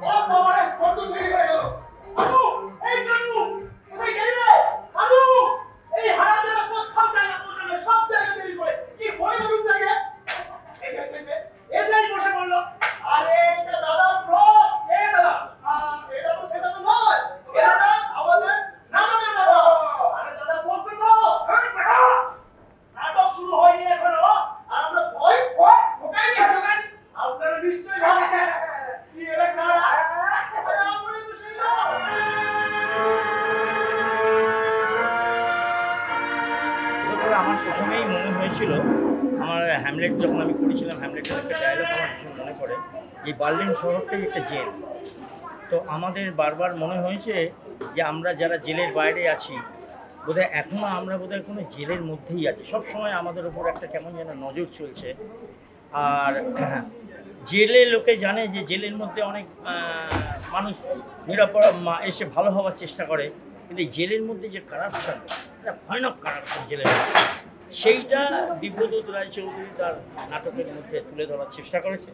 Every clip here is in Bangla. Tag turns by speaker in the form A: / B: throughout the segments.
A: ও বাবা রে, কত দেরি হয়ে গেল। আলু, এই কালু, কোথায় গেলি রে? আলু, এই হারামজাদা কোথাও টাকা পৌঁছানো, সব জায়গায় দেরি করে। কি বলে বলুন তাকে? এসে বসে বললো, আরে এটা দাদার ব্লগ। এ দাদা, এটা তো সেটা তো নয়। এটা আমাদের নাটকের দাদা। আরে দাদা বলবে তো। নাটক শুরু হয়নি এখনো, আর আমরা ঢোকাইনি। আপনারা নিশ্চয়ই ভাবছেন কি এরা কারা? আরে আমরাই তো সেই লোক।
B: আমার প্রথমেই মনে হয়েছিল, আমার হ্যামলেট যখন আমি করেছিলাম, হ্যামলেটের একটা ডায়লগ আমার ভীষণ মনে পড়ে, এই বার্লিন শহরটাই একটা জেল। তো আমাদের বারবার মনে হয়েছে যে আমরা যারা জেলের বাইরে আছি, বোধহয় এখনও আমরা বোধহয় কোনো জেলের মধ্যেই আছি। সব সময় আমাদের ওপর একটা কেমন যেন নজর চলছে। আর জেলে লোকে জানে যে জেলের মধ্যে অনেক মানুষ নিরাপদ এসে ভালো হওয়ার চেষ্টা করে, কিন্তু এই জেলের মধ্যে যে কারাপশন, একটা ভয়ানক কারাপশন জেলের মধ্যে, সেইটা দিব্যদূত রায়চৌধুরী তার নাটকের মধ্যে তুলে ধরার চেষ্টা করেছে।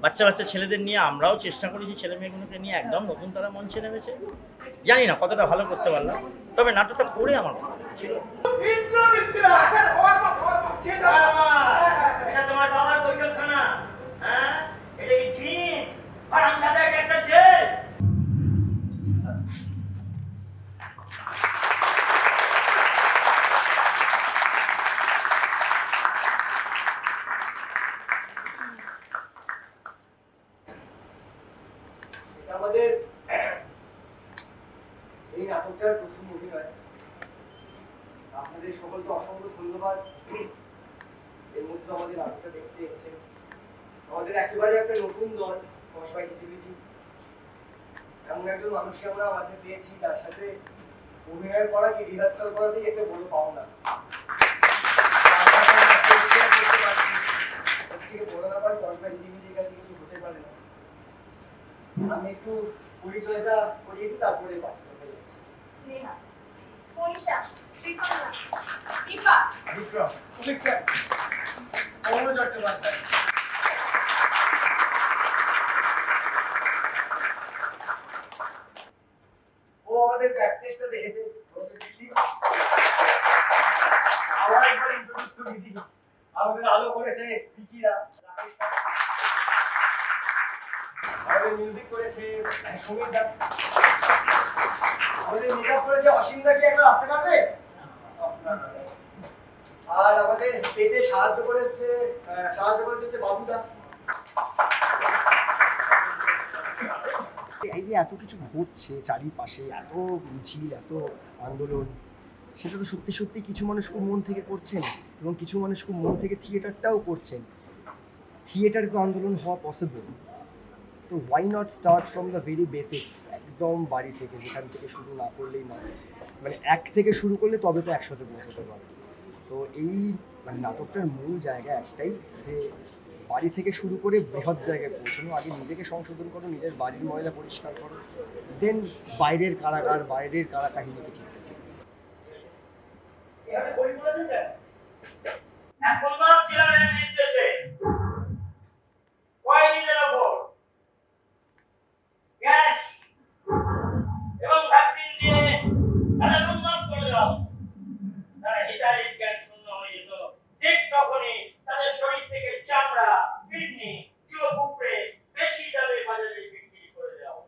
B: বাচ্চা বাচ্চা ছেলেদের নিয়ে আমরাও চেষ্টা করেছি, ছেলে মেয়েগুলোকে নিয়ে একদম নতুন তারা মঞ্চে নেমেছে। জানি না কতটা ভালো করতে পারলাম, তবে নাটকটা পড়ে আমার ভালো ছিল।
A: ইন্দ্র দিচ্ছিল। এটা তোমার বাবার বৈঠকখানা। হ্যাঁ, এটা কি জিন? হারামজাদা, এটা একটা জেল।
C: আমাদের এই নাটকটার প্রথম অভিনয়। আপনাদের সকলকে অসংখ্য ধন্যবাদ এর মধ্যে আমাদের নাটকটা দেখতে এসেছেন। আমাদের একেবারে একটা নতুন দল, কসবাই সিবিজি। এমন একজন মানুষকে আমরা মাঝে পেয়েছি যার সাথে অভিনয় করা কি রিহার্সাল করাতেই একটা বড় পাওনা। থেকে বড় ব্যাপার কসবাই সিবিজির কাছে কিছু হতে পারে না। আমি একটু পরিচয়টা করিয়ে দিই, তারপরে বাকি কথা যাচ্ছি।
D: স্নেহা, মনীষা, শ্রীকন্যা, দীপা,
C: বিক্রম, বিক্রম, অমল চট্টোপাধ্যায়। ও আমাদের প্র্যাকটিসটা দেখেছে, বলছে দিদি আবার একবার ইন্ট্রোডিউস করে দিদি। আমাদের আলো করেছে বিকিরা, রাকেশ দা। আমাদের মিউজিক করেছে সমীর দা। আমাদের মেকআপ করেছে অসীম দা। কি একবার আসতে পারবে? আর আমাদের সেটে সাহায্য করেছে বাবুদা। এই যে এত কিছু ঘটছে চারিপাশে, এত মিছিল, এত আন্দোলন, সেটা তো সত্যি সত্যি কিছু মানুষ খুব মন থেকে করছেন, এবং কিছু মানুষ খুব মন থেকে থিয়েটারটাও করছেন। থিয়েটারে তো আন্দোলন হওয়া পসিবল, তো why not start from the very basics, একদম বাড়ি থেকে, যেখান থেকে শুরু না করলেই নয়, মানে এক থেকে শুরু করলে তবে তো একসাথে পৌঁছাতে পারবে। তো এই মানে নাটকটার মূল জায়গা একটাই, যে বাড়ি থেকে শুরু করে বৃহৎ জায়গায় পৌঁছানো। আগে নিজেকে সংশোধন করো, নিজের বাড়ির ময়লা পরিষ্কার করো, দেন বাইরের কারাগার, বাইরের কারা কাহিনীকে ঠিক করো।
A: এখানে বই পড়েছেন কেন? এখন বাপ জেলার নির্দেশে কয়েকদিনের ওপর গ্যাস এবং ভ্যাকসিন দিয়ে তারা উন্নত করে দাও। তারা হিতাহিত জ্ঞান শূন্য হয়ে যেত, ঠিক তখনই তাদের শরীর থেকে চামড়া, কিডনি, চোখ উপড়ে বেশি দামে বাজারে বিক্রি করে দাও।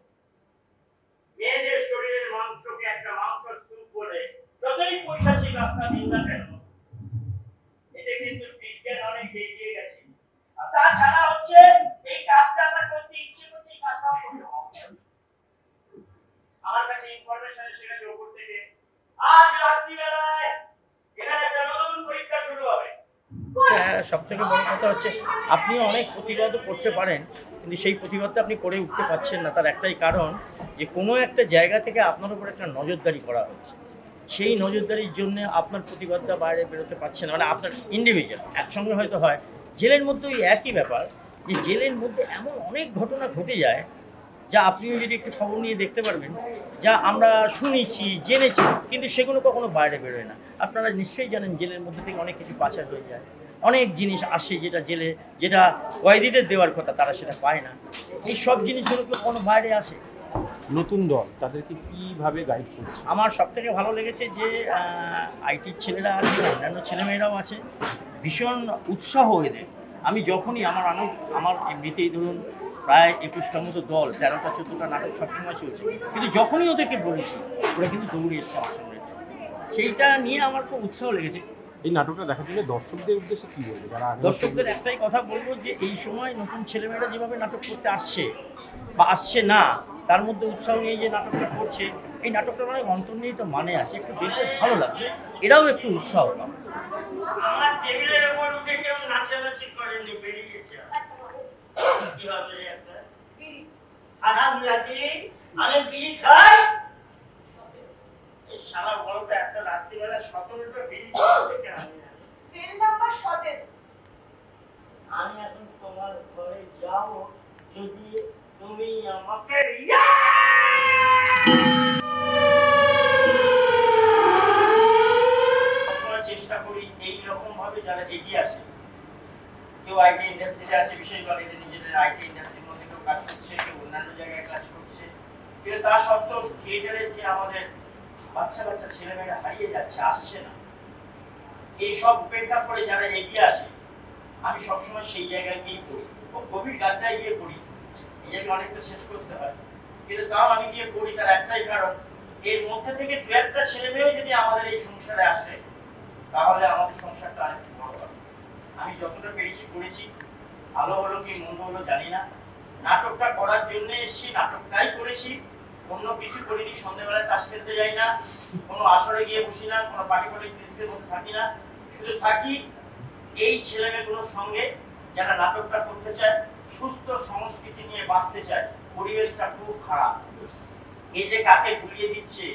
A: মেয়েদের শরীরের মাংসকে একটা মাংসের স্তূপ বলে যতই পৈশাচিক আখ্যা দিন না কেন, এতে কিন্তু বিজ্ঞান অনেক এগিয়ে গেছে। আর তাছাড়া হচ্ছে এই কাজটা আমার করতে ইচ্ছে করছে, এই কাজটাও করতে হবে। আমার কাছে ইনফরমেশন এসে গেছে ওপর থেকে, আজ রাত্রিবেলায় এখানে একটা নতুন পরীক্ষা শুরু হবে।
B: সব থেকে বড় কথা হচ্ছে আপনিও অনেক প্রতিবাদও করতে পারেন, কিন্তু সেই প্রতিবাদটা আপনি করে উঠতে পারছেন না। তার একটাই কারণ যে কোনো একটা জায়গা থেকে আপনার উপর একটা নজরদারি করা হচ্ছে। সেই নজরদারির জন্য আপনার প্রতিবাদটা বাইরে বেরোতে পারছে না, মানে আপনার ইন্ডিভিজুয়াল। একসঙ্গে হয়তো হয় জেলের মধ্যে ওই একই ব্যাপার, যে জেলের মধ্যে এমন অনেক ঘটনা ঘটে যায় যা আপনিও যদি একটু খবর নিয়ে দেখতে পারবেন, যা আমরা শুনেছি, জেনেছি, কিন্তু সেগুলো কখনো বাইরে বেরোয় না। আপনারা নিশ্চয়ই জানেন জেলের মধ্যে থেকে অনেক কিছু পাচার হয়ে যায়, অনেক জিনিস আসে যেটা জেলে, যেটা কয়েদিদের দেওয়ার কথা তারা সেটা পায় না। এই সব জিনিসগুলো কোনো বাইরে আসে।
E: নতুন দল তাদেরকে কিভাবে গাইড করছে?
B: আমার সবথেকে ভালো লেগেছে যে আইটির ছেলেরা আছে, অন্যান্য ছেলেমেয়েরাও আছে, ভীষণ উৎসাহ এদের। আমি যখনই আমার এমনিতেই ধরুন প্রায় 21টার মতো দল, 13টা 14টা নাটক সবসময় চলছে, কিন্তু যখনই ওদেরকে বলেছি ওরা কিন্তু দৌড়ে এসছে আমার সঙ্গে। সেইটা নিয়ে আমার খুব উৎসাহ লেগেছে।
E: এই নাটকটা দেখার জন্য দর্শকদের উদ্দেশ্যে কি বলবে? যারা
B: দর্শকদের একটাই কথা বলবো যে এই সময় নতুন ছেলেমেয়েরা যেভাবে নাটক করতে আসছে বা আসছে না, তার মধ্যে উৎসাহ নিয়ে যে নাটকটা করছে, এই নাটকটার অনেক অন্তর্নিহিত মানে আছে, একটু দেখতে ভালো লাগবে, এরাও একটু উৎসাহ পাবে।
A: আমার টেবিলের উপর উঠে কেউ নাচানাচি করেনি, বেরিয়ে গেছে। কি হবে একটা আরাম লাগে, আমি বিড়ি খাই। এই শালা বড়টা একটা রাত্রিবেলা 17টা বিড়ি খেতে কেন?
D: Cell number 17।
A: আমি এখন তোমার ঘরে যাও যদি তুমি আমাকে সবসময় চেষ্টা করি এইরকম ভাবে যারা এগিয়ে আসে, কেউ আইটি ইন্ডাস্ট্রিতে আছে, বিশেষ করে নিজেদের আইটি ইন্ডাস্ট্রির মধ্যে কেউ কাজ করছে, কেউ অন্যান্য জায়গায় কাজ করছে, কিন্তু তা সত্ত্বেও থিয়েটারের যে আমাদের বাচ্চা বাচ্চা ছেলেমেয়েরা হারিয়ে যাচ্ছে, আসছে না, এই সব উপেক্ষা করে যারা এগিয়ে আসে, আমি সবসময় সেই জায়গায় গিয়ে পড়ি, খুব গভীর গাড্ডায় গিয়ে পড়ি। এই জায়গায় অনেকটা শেষ করতে হয়, কিন্তু তাও আমি গিয়ে পড়ি, তার একটাই কারণ, এর মধ্যে থেকে দু একটা ছেলে মেয়েও যদি আমাদের এই সংসারে আসে, তাহলে আমাদের সংসারটা অনেক ভালো হবে। আমি যতটা পেরেছি করেছি, ভালো হলো কি মন্দ হলো জানি না, নাটকটা করার জন্য এসেছি, নাটকটাই করেছি, অন্য কিছু করিনি। সন্ধ্যেবেলায় তাস খেলতে যাই না, কোনো আসরে গিয়ে বসি না, কোনো পার্টিকুলার প্লেসের মধ্যে থাকি না, শুধু থাকি এই ছেলেমেয়েগুলোর সঙ্গে যারা নাটকটা করতে চায়, সুস্থ সংস্কৃতি নিয়ে বাঁচতে চায়। পরিবেশটা খুব খারাপ, কে যে কাকে ভুলিয়ে দিচ্ছে,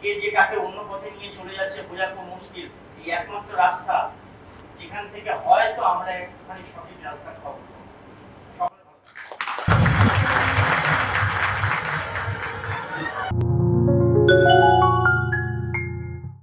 A: কে যে কাকে অন্য পথে নিয়ে চলে যাচ্ছে বোঝা খুব মুশকিল। এই একমাত্র রাস্তা যেখান থেকে হয়তো আমরা একটুখানি সঠিক রাস্তা খাবো।